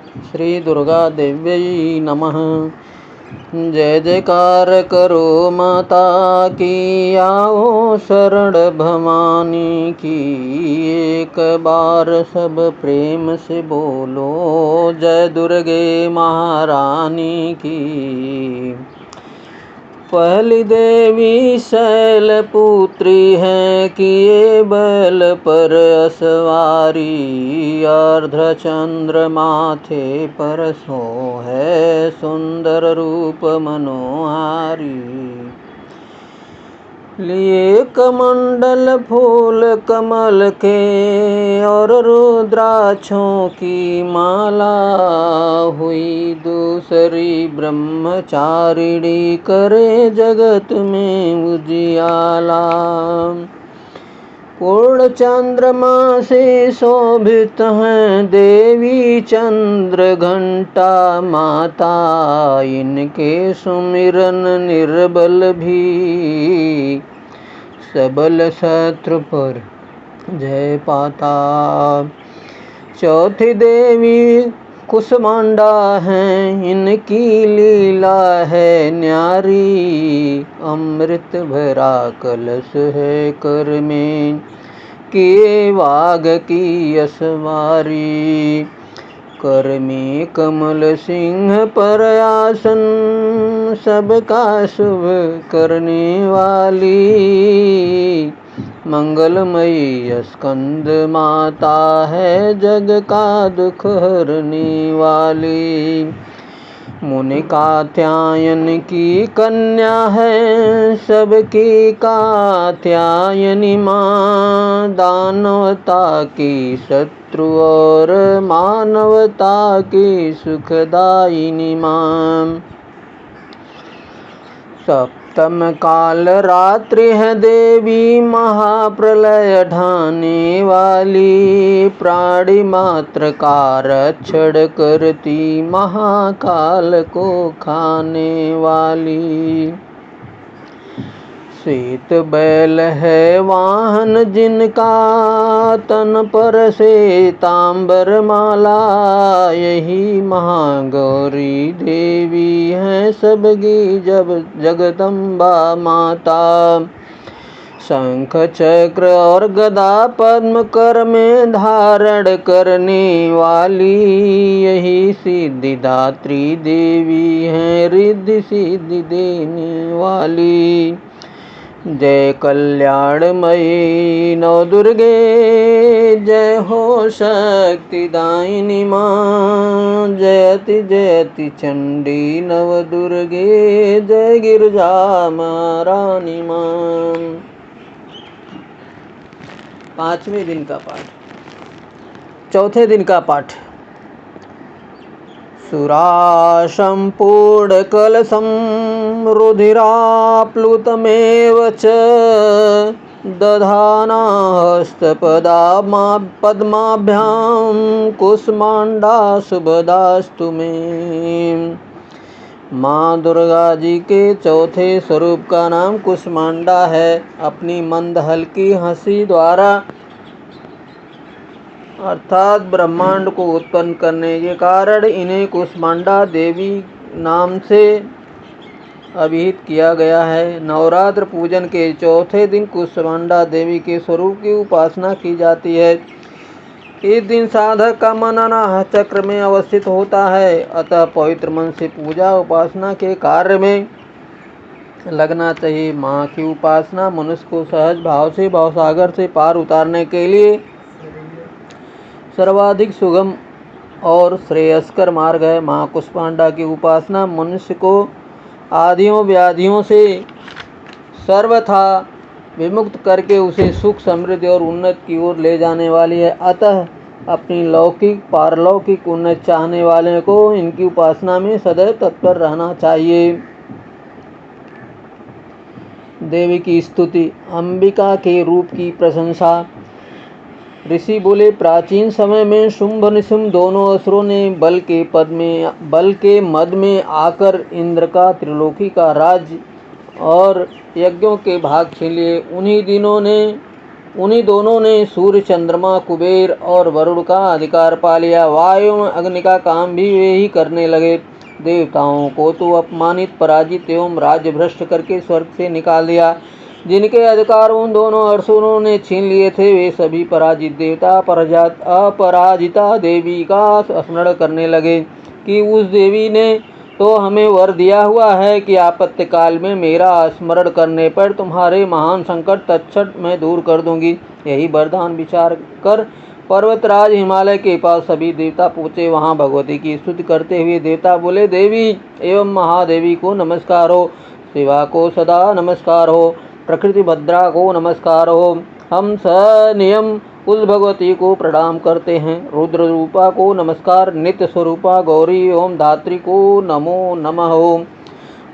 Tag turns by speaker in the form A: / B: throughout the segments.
A: श्री दुर्गा देव्यै नमः। जय जयकार करो माता की, आओ शरण भवानी की। एक बार सब प्रेम से बोलो, जय दुर्गे महारानी की। पहली देवी शैलपुत्री है, किए बल पर असवारी। अर्धचंद्र माथे पर सोहे, सुंदर रूप मनोहारी। लिए कमंडल फूल कमल के, और रुद्राक्षों की माला। हुई दूसरी ब्रह्मचारिणी, करे जगत में उजियाला। पूर्ण चंद्रमा से शोभित हैं, देवी चंद्र घंटा माता। इनके सुमिरन निर्बल भी, सबल शत्रु पर जय पाता। चौथी देवी कुष्मांडा है, इनकी लीला है न्यारी। अमृत भरा कलश है कर में, किए वाग की असवारी। कर में कमल सिंह पर आसन, सबका शुभ करने वाली। मंगलमयी स्कंद माता है, जग का दुख हरने वाली। मुनि कात्यायन की कन्या है, सबकी कात्यायनी माँ। दानवता की शत्रु और मानवता की सुखदायिनी माँ। सप्तम काल रात्रि है देवी, महाप्रलय ढाने वाली। प्राणी मात्र का रक्षण करती, महाकाल को खाने वाली। श्वेत बैल है वाहन जिनका, तन पर श्वेतांबर माला। यही महागौरी देवी है, सबकी जब जगदम्बा माता। शंख चक्र और गदा पद्म कर में धारण करने वाली। यही सिद्धिदात्री देवी है, रिद्धि सिद्धि देने वाली। जय कल्याणमयी नौ दुर्गे, जय हो शक्तिदायिनी माँ। जयति जयति चंडी नव दुर्गे, जय गिरजा महारानी माँ। पांचवें दिन का पाठ। चौथे दिन का पाठ। सुरासंपूर्ण कलशं रुधिराप्लुतमेव च, दधाना हस्तपद्माभ्यां कुष्मांडा शुभदास्तु मे। माँ दुर्गा जी के चौथे स्वरूप का नाम कुष्मांडा है। अपनी मंद हल्की हंसी द्वारा अर्थात ब्रह्मांड को उत्पन्न करने के कारण इन्हें कुष्मांडा देवी नाम से अभिहित किया गया है। नवरात्र पूजन के चौथे दिन कुष्मांडा देवी के स्वरूप की उपासना की जाती है। इस दिन साधक का मन अनाहत चक्र में अवस्थित होता है, अतः पवित्र मन से पूजा उपासना के कार्य में लगना चाहिए। माँ की उपासना मनुष्य को सहज भाव से भवसागर से पार उतारने के लिए सर्वाधिक सुगम और श्रेयस्कर मार्ग है। माँ कुष्मांडा की उपासना मनुष्य को आदियों व्याधियों से सर्वथा विमुक्त करके उसे सुख समृद्धि और उन्नति की ओर ले जाने वाली है। अतः अपनी लौकिक पारलौकिक उन्नति चाहने वाले को इनकी उपासना में सदैव तत्पर रहना चाहिए। देवी की स्तुति। अंबिका के रूप की प्रशंसा। ऋषि बोले, प्राचीन समय में शुंभ निशुंभ दोनों असुरों ने बल के मद में आकर इंद्र का त्रिलोकी का राज्य और यज्ञों के भाग छीन लिए। उन्हीं दिनों ने उन्हीं दोनों ने सूर्य, चंद्रमा, कुबेर और वरुण का अधिकार पा लिया। वायु एवं अग्नि का काम भी वे ही करने लगे। देवताओं को तो अपमानित, पराजित एवं राज्य भ्रष्ट करके स्वर्ग से निकाल दिया। जिनके अधिकार उन दोनों असुरों ने छीन लिए थे, वे सभी पराजित देवता अपराजिता देवी का स्मरण करने लगे कि उस देवी ने तो हमें वर दिया हुआ है कि आपत्ति काल में मेरा स्मरण करने पर तुम्हारे महान संकट तत्क्षण मैं दूर कर दूंगी। यही वरदान विचार कर पर्वतराज हिमालय के पास सभी देवता पहुंचे। वहां भगवती की स्तुति करते हुए देवता बोले, देवी एवं महादेवी को नमस्कार हो, शिवा को सदा नमस्कार हो, प्रकृति भद्रा को नमस्कार हो। हम सनियम उस भगवती को प्रणाम करते हैं। रुद्र रूपा को नमस्कार, नित्य स्वरूपा गौरी एवं धात्री को नमो नमः हो।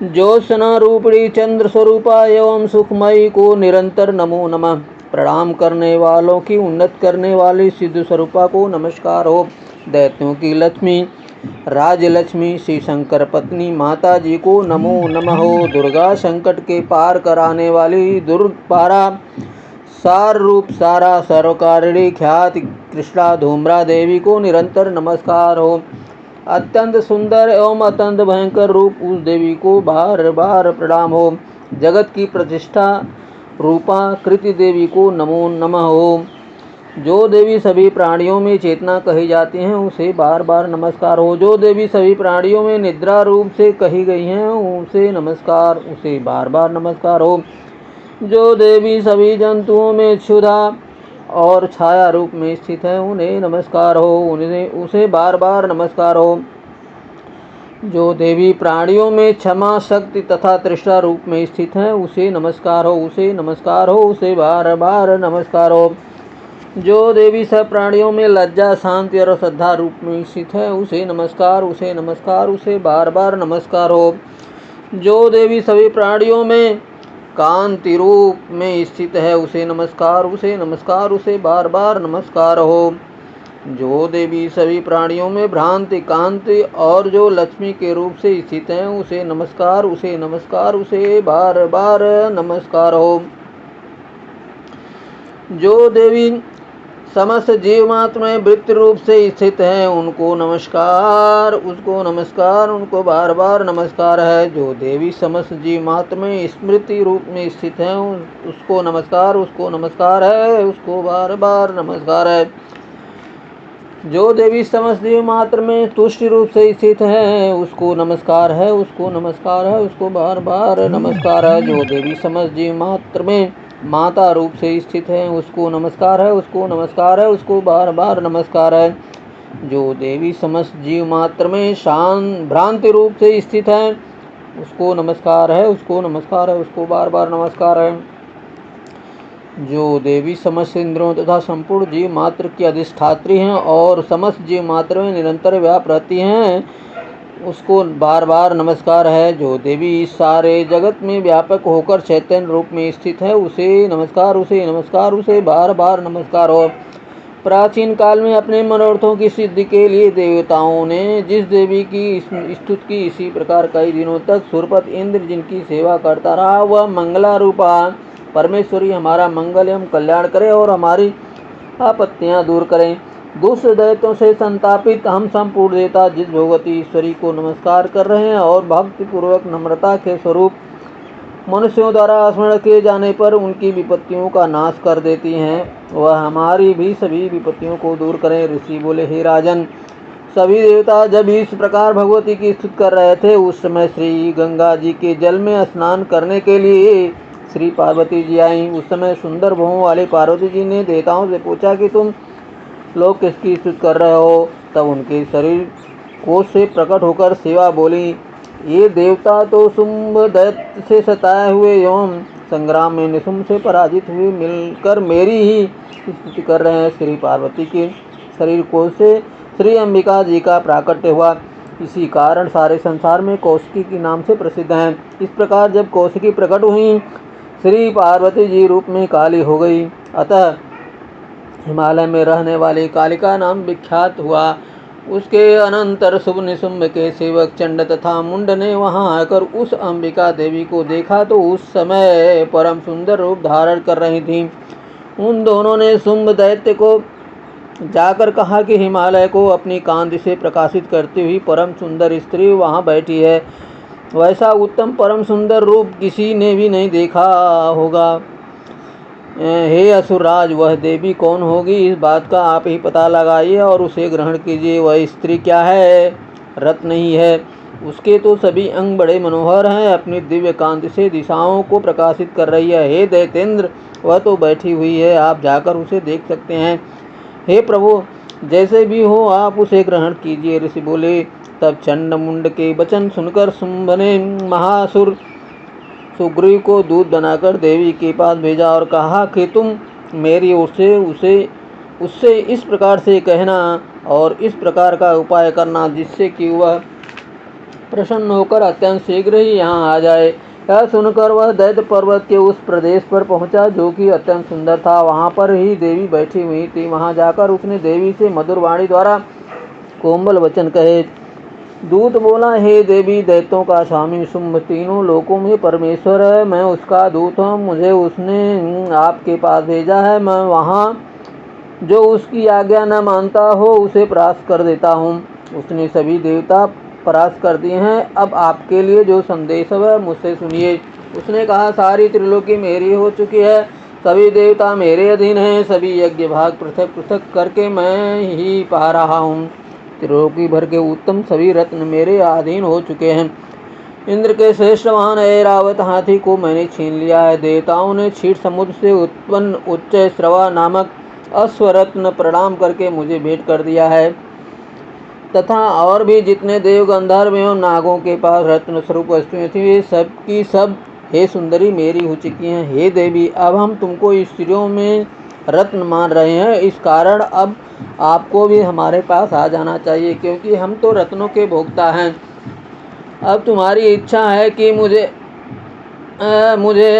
A: ज्योत्सना रूपिणी चंद्र स्वरूपा एवं सुखमयी को निरंतर नमो नमः। प्रणाम करने वालों की उन्नत करने वाली सिद्ध स्वरूपा को नमस्कार हो। दैत्यों की लक्ष्मी राजलक्ष्मी श्री शंकर पत्नी माता जी को नमो नमः हो। दुर्गा संकट के पार कराने वाली दुर्पारा सार रूप सारा सर्वकारिणी ख्याति कृष्णा धूम्रा देवी को निरंतर नमस्कार हो। अत्यंत सुंदर एवं अत्यंत भयंकर रूप उस देवी को बार बार प्रणाम हो। जगत की प्रतिष्ठा रूपा कृति देवी को नमो नमः हो। जो देवी सभी प्राणियों में चेतना कही जाती हैं, उसे बार बार नमस्कार हो। जो देवी सभी प्राणियों में निद्रा रूप से कही गई हैं, उसे नमस्कार, उसे बार बार नमस्कार हो। जो देवी सभी जंतुओं में क्षुधा और छाया रूप में स्थित है, उन्हें नमस्कार हो, उसे बार बार नमस्कार हो। जो देवी प्राणियों में क्षमा शक्ति तथा तृष्णा रूप में स्थित है, उसे नमस्कार हो, उसे नमस्कार हो, उसे बार बार नमस्कार हो। जो देवी सब प्राणियों में लज्जा शांति और श्रद्धा रूप में स्थित है, उसे नमस्कार, उसे नमस्कार, उसे बार बार नमस्कार हो। जो देवी सभी प्राणियों में कांति रूप में स्थित है, उसे नमस्कार, उसे नमस्कार, उसे बार बार नमस्कार हो। जो देवी सभी प्राणियों में भ्रांति कांति और जो लक्ष्मी के रूप से स्थित है, उसे नमस्कार, उसे नमस्कार, उसे बार बार नमस्कार हो। जो देवी समस्त जीव मात्र में वृत्ति रूप से स्थित है, उनको नमस्कार, उसको नमस्कार, उनको बार बार नमस्कार है। जो देवी समस्त जीव मात्र में स्मृति रूप में स्थित है, उसको नमस्कार, उसको नमस्कार है, उसको बार बार नमस्कार है। जो देवी समस्त जीव मात्र में तुष्टि रूप से स्थित है, उसको नमस्कार है, उसको नमस्कार है, उसको बार बार नमस्कार है। जो देवी समस्त जीव मात्र में माता रूप से स्थित है, उसको नमस्कार है, उसको नमस्कार है, उसको बार बार नमस्कार है। जो देवी समस्त जीव मात्र में शांत भ्रांति रूप से स्थित है, उसको नमस्कार है, उसको नमस्कार है, उसको बार बार नमस्कार है। जो देवी समस्त इंद्रियों तथा संपूर्ण जीव मात्र की अधिष्ठात्री हैं और समस्त जीव मात्र में निरंतर व्याप रहती हैं, उसको बार बार नमस्कार है। जो देवी इस सारे जगत में व्यापक होकर चैतन्य रूप में स्थित है, उसे नमस्कार, उसे नमस्कार, उसे बार बार नमस्कार हो। प्राचीन काल में अपने मनोरथों की सिद्धि के लिए देवताओं ने जिस देवी की स्तुति की, इसी प्रकार कई दिनों तक सुरपत इंद्र जिनकी सेवा करता रहा, वह मंगला रूपा परमेश्वरी हमारा मंगल एवं कल्याण करे और हमारी आपत्तियां दूर करें। दुष्ट दैत्यों से संतापित हम संपूर्ण देवता जिस भगवती ईश्वरी को नमस्कार कर रहे हैं और भक्ति पूर्वक नम्रता के स्वरूप मनुष्यों द्वारा स्मरण किए जाने पर उनकी विपत्तियों का नाश कर देती हैं, वह हमारी भी सभी विपत्तियों को दूर करें। ऋषि बोले, हे राजन, सभी देवता जब इस प्रकार भगवती की स्तुति कर रहे थे, उस समय श्री गंगा जी के जल में स्नान करने के लिए श्री पार्वती जी आई। उस समय सुंदर भुवों वाली पार्वती जी ने देवताओं से पूछा कि तुम लोग किसकी स्तुति कर रहे हो। तब उनके शरीर कोश से प्रकट होकर शिवा बोली, ये देवता तो शुंभ दैत्य से सताए हुए एवं संग्राम में निशुंभ से पराजित हुए मिलकर मेरी ही स्तुति कर रहे हैं। श्री पार्वती के शरीर कोश से श्री अंबिका जी का प्राकट्य हुआ, इसी कारण सारे संसार में कौशिकी के नाम से प्रसिद्ध हैं। इस प्रकार जब कौशिकी प्रकट हुई, श्री पार्वती जी रूप में काली हो गई, अतः हिमालय में रहने वाली कालिका नाम विख्यात हुआ। उसके अनंतर शुभ निशुंभ के सेवक चंड तथा मुंड ने वहां आकर उस अंबिका देवी को देखा तो उस समय परम सुंदर रूप धारण कर रही थी। उन दोनों ने शुंभ दैत्य को जाकर कहा कि हिमालय को अपनी कांति से प्रकाशित करती हुई परम सुंदर स्त्री वहाँ बैठी है। वैसा उत्तम परम सुंदर रूप किसी ने भी नहीं देखा होगा। हे असुरराज, वह देवी कौन होगी, इस बात का आप ही पता लगाइए और उसे ग्रहण कीजिए। वह स्त्री क्या है? रत्न ही है। उसके तो सभी अंग बड़े मनोहर हैं, अपनी दिव्य कांति से दिशाओं को प्रकाशित कर रही है। हे दैतेंद्र, वह तो बैठी हुई है, आप जाकर उसे देख सकते हैं। हे प्रभु, जैसे भी हो आप उसे ग्रहण कीजिए। ऋषि बोले। तब चंड मुंड के वचन सुनकर शुंभ ने महासुर सुग्रीव को दूत बनाकर देवी के पास भेजा और कहा कि तुम मेरी ओर से उससे इस प्रकार से कहना और इस प्रकार का उपाय करना जिससे कि वह प्रसन्न होकर अत्यंत शीघ्र ही यहाँ आ जाए। यह सुनकर वह दैत्य पर्वत के उस प्रदेश पर पहुँचा जो कि अत्यंत सुंदर था। वहाँ पर ही देवी बैठी हुई थी। वहाँ जाकर उसने देवी से मधुर वाणी द्वारा कोमल वचन कहे। दूत बोला, हे देवी, दैत्यों का स्वामी शुंभ तीनों लोकों में परमेश्वर है। मैं उसका दूत हूँ, मुझे उसने आपके पास भेजा है। मैं वहाँ जो उसकी आज्ञा न मानता हो उसे परास्त कर देता हूँ। उसने सभी देवता परास्त कर दिए हैं। अब आपके लिए जो संदेश है मुझसे सुनिए। उसने कहा, सारी त्रिलोकी मेरी हो चुकी है, सभी देवता मेरे अधीन हैं, सभी यज्ञ भाग पृथक पृथक करके मैं ही पा रहा हूँ। त्रिलोकी भर के उत्तम सभी रत्न मेरे अधीन हो चुके हैं। इंद्र के श्रेष्ठ वाहन ऐरावत हाथी को मैंने छीन लिया है। देवताओं ने क्षीर समुद्र से उत्पन्न उच्च श्रवा नामक अश्वरत्न प्रणाम करके मुझे भेंट कर दिया है, तथा और भी जितने देव गंधर्व एवं नागों के पास रत्न स्वरूप वस्तुएं थी वे सब की सब हे सुंदरी मेरी हो चुकी हैं। हे देवी, अब हम तुमको स्त्रियों में रत्न मान रहे हैं, इस कारण अब आपको भी हमारे पास आ जाना चाहिए, क्योंकि हम तो रत्नों के भोक्ता हैं। अब तुम्हारी इच्छा है कि मुझे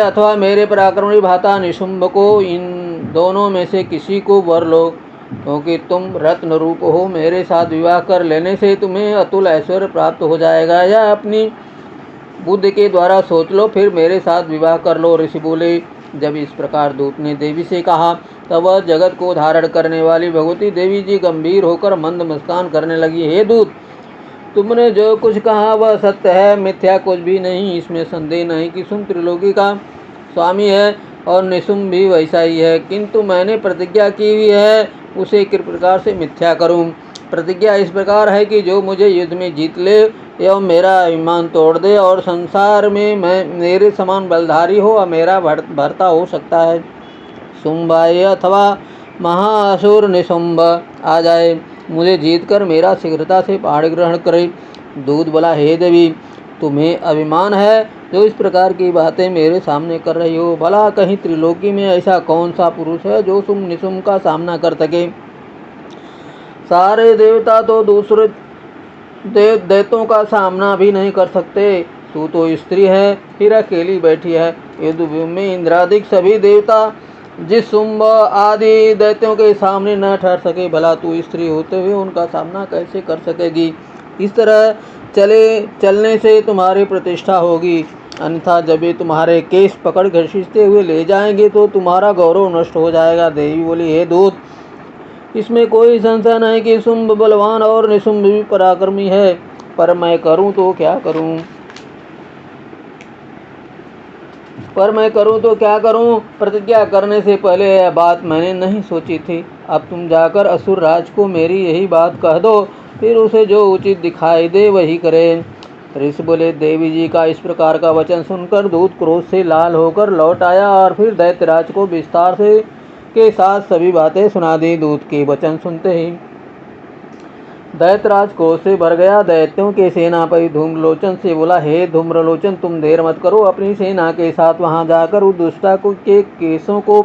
A: अथवा मेरे पराक्रमी भ्राता निशुंभ को इन दोनों में से किसी को वर लो, क्योंकि तुम रत्न रूप हो। मेरे साथ विवाह कर लेने से तुम्हें अतुल ऐश्वर्य प्राप्त हो जाएगा, या अपनी बुद्धि के द्वारा सोच लो, फिर मेरे साथ विवाह कर लो। ऋषि बोले। जब इस प्रकार दूत ने देवी से कहा तब वह जगत को धारण करने वाली भगवती देवी जी गंभीर होकर मंद मुस्कान करने लगी। हे दूत, तुमने जो कुछ कहा वह सत्य है, मिथ्या कुछ भी नहीं। इसमें संदेह नहीं कि शुंभ त्रिलोकी का स्वामी है और निशुंभ भी वैसा ही है, किंतु मैंने प्रतिज्ञा की हुई है उसे किस प्रकार से मिथ्या करूं। प्रतिज्ञा इस प्रकार है कि जो मुझे युद्ध में जीत ले एवं मेरा अभिमान तोड़ दे और संसार में मैं मेरे समान बलधारी हो और मेरा भर्ता हो सकता है, शुंभ अथवा महाअसुर निशुंभ आ जाए, मुझे जीतकर मेरा शीघ्रता से पहाड़ ग्रहण करे। दूत बोला, हे देवी, तुम्हें अभिमान है जो इस प्रकार की बातें मेरे सामने कर रही हो। भला कहीं त्रिलोकी में ऐसा कौन सा पुरुष है जो शुंभ निशुंभ का सामना कर सके। सारे देवता तो दूसरे दैत्यों का सामना भी नहीं कर सकते, तू तो स्त्री है, फिर अकेली बैठी है। युद्ध में इंद्रादिक सभी देवता जिस शुंभ आदि दैत्यों के सामने न ठहर सके, भला तू स्त्री होते हुए उनका सामना कैसे कर सकेगी। इस तरह चलने से तुम्हारी प्रतिष्ठा होगी, अन्यथा जब वे तुम्हारे केस पकड़ घसीटते हुए ले जाएंगे तो तुम्हारा गौरव नष्ट हो जाएगा। देवी बोली, हे दूत, इसमें कोई संशय नहीं कि शुंभ बलवान और निशुंभ भी पराक्रमी है, पर मैं करूं तो क्या करूं। प्रतिज्ञा करने से पहले यह बात मैंने नहीं सोची थी। अब तुम जाकर असुर राज को मेरी यही बात कह दो, फिर उसे जो उचित दिखाई दे वही करे। ऋषि बोले। देवी जी का इस प्रकार का वचन सुनकर दूत क्रोध से लाल होकर लौट आया और फिर दैत्यराज को विस्तार से के साथ सभी बातें सुना दी। दूत के वचन सुनते ही दैत्यराज क्रोध से भर गया। दैत्यों के सेनापति धूम्रलोचन से बोला, हे धूम्रलोचन, तुम देर मत करो, अपनी सेना के साथ वहां जाकर उस दुष्टा के केसों को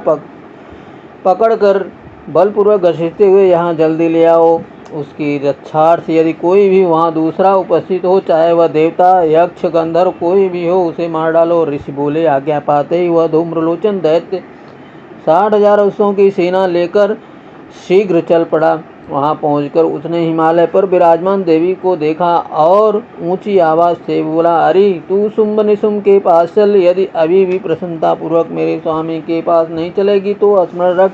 A: पकड़कर बलपूर्वक घसीटते हुए यहाँ जल्दी ले आओ। उसकी रक्षार्थ यदि कोई भी वहाँ दूसरा उपस्थित हो, चाहे वह देवता यक्ष गंधर्व कोई भी हो, उसे मार डालो। ऋषि बोले। आज्ञा पाते ही वह धूम्रलोचन दैत्य 60,000 अश्वों की सेना लेकर शीघ्र चल पड़ा। वहाँ पहुंचकर उसने हिमालय पर विराजमान देवी को देखा और ऊंची आवाज़ से बोला, अरे तू शुंभ निशुंभ के पास चल। यदि अभी भी प्रसन्नता पूर्वक मेरे स्वामी के पास नहीं चलेगी तो स्मरण रख,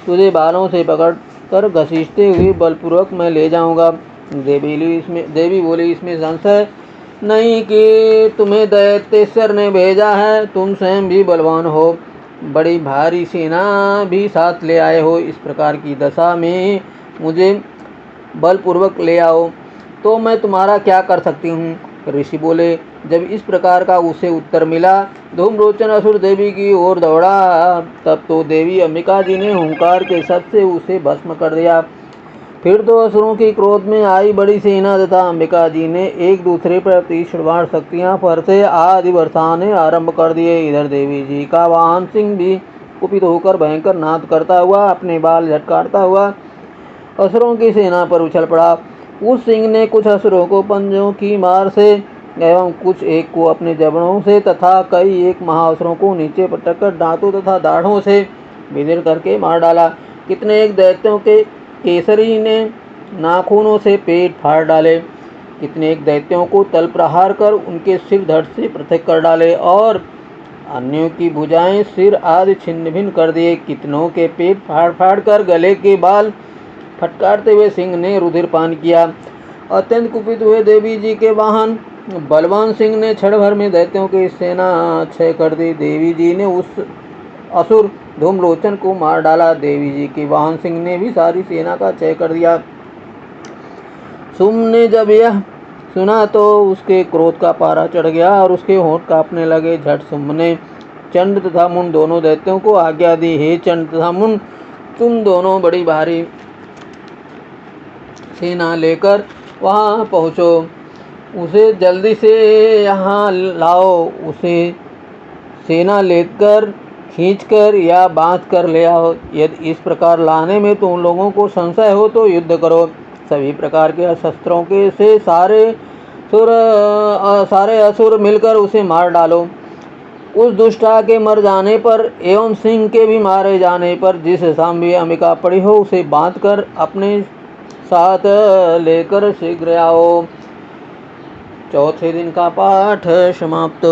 A: तुझे बालों से पकड़ कर घसीटते हुए बलपूर्वक मैं ले जाऊंगा। देवी बोली, इसमें संशय नहीं कि तुम्हें दैत्येश्वर ने भेजा है। तुम स्वयं भी बलवान हो, बड़ी भारी सेना भी साथ ले आए हो। इस प्रकार की दशा में मुझे बलपूर्वक ले आओ तो मैं तुम्हारा क्या कर सकती हूँ। ऋषि बोले, जब इस प्रकार का उसे उत्तर मिला, धूम्रलोचन असुर देवी की ओर दौड़ा। तब तो देवी अंबिका जी ने हुंकार के शब्द से उसे भस्म कर दिया। फिर तो असुरों की क्रोध में आई बड़ी सेना तथा अंबिका जी ने एक दूसरे पर तीक्ष्ण बाण शक्तियां फरसे आदि बरसाने आरंभ कर दिए। इधर देवी जी का वाहन सिंह भी कुपित होकर भयंकर नाद करता हुआ अपने बाल झटकारता हुआ असुरों की सेना पर उछल पड़ा। उस सिंह ने कुछ असुरों को पंजों की मार से एवं कुछ एक को अपने जबड़ों से तथा कई एक महाअसुरों को नीचे पटक कर दांतों तथा दाढ़ों से विदीर्ण करके मार डाला। कितने एक दैत्यों के केसरी ने नाखूनों से पेट फाड़ डाले, कितने एक दैत्यों को तल प्रहार कर उनके सिर धड़ से पृथक कर डाले और अन्यों की भुजाएं सिर आदि छिन्न भिन्न कर दिए। कितनों के पेट फाड़ फाड़ कर गले के बाल फटकारते हुए सिंह ने रुधिर पान किया। अत्यंत कुपित हुए देवी जी के वाहन बलवान सिंह ने क्षण भर में दैत्यों की सेना क्षय कर दी। देवी जी ने उस असुर धूम्रलोचन को मार डाला। देवी जी के वाहन सिंह ने भी सारी सेना का क्षय कर दिया। शुंभ ने जब यह सुना तो उसके क्रोध का पारा चढ़ गया और उसके होंठ कांपने लगे। झट शुंभ ने चंड तथा मुंड दोनों दैत्यों को आज्ञा दी, हे चंड तथा मुंड, तुम दोनों बड़ी भारी सेना लेकर वहां पहुंचो, उसे जल्दी से यहाँ लाओ। उसे सेना लेकर खींचकर या बांध कर ले आओ। यदि इस प्रकार लाने में तुम लोगों को संशय हो तो युद्ध करो। सभी प्रकार के शस्त्रों के से सारे असुर मिलकर उसे मार डालो। उस दुष्टा के मर जाने पर एवं सिंह के भी मारे जाने पर जिस सांबी अंबिका पड़ी हो उसे बांध कर अपने साथ लेकर शीघ्र आओ। चौथे दिन का पाठ समाप्त।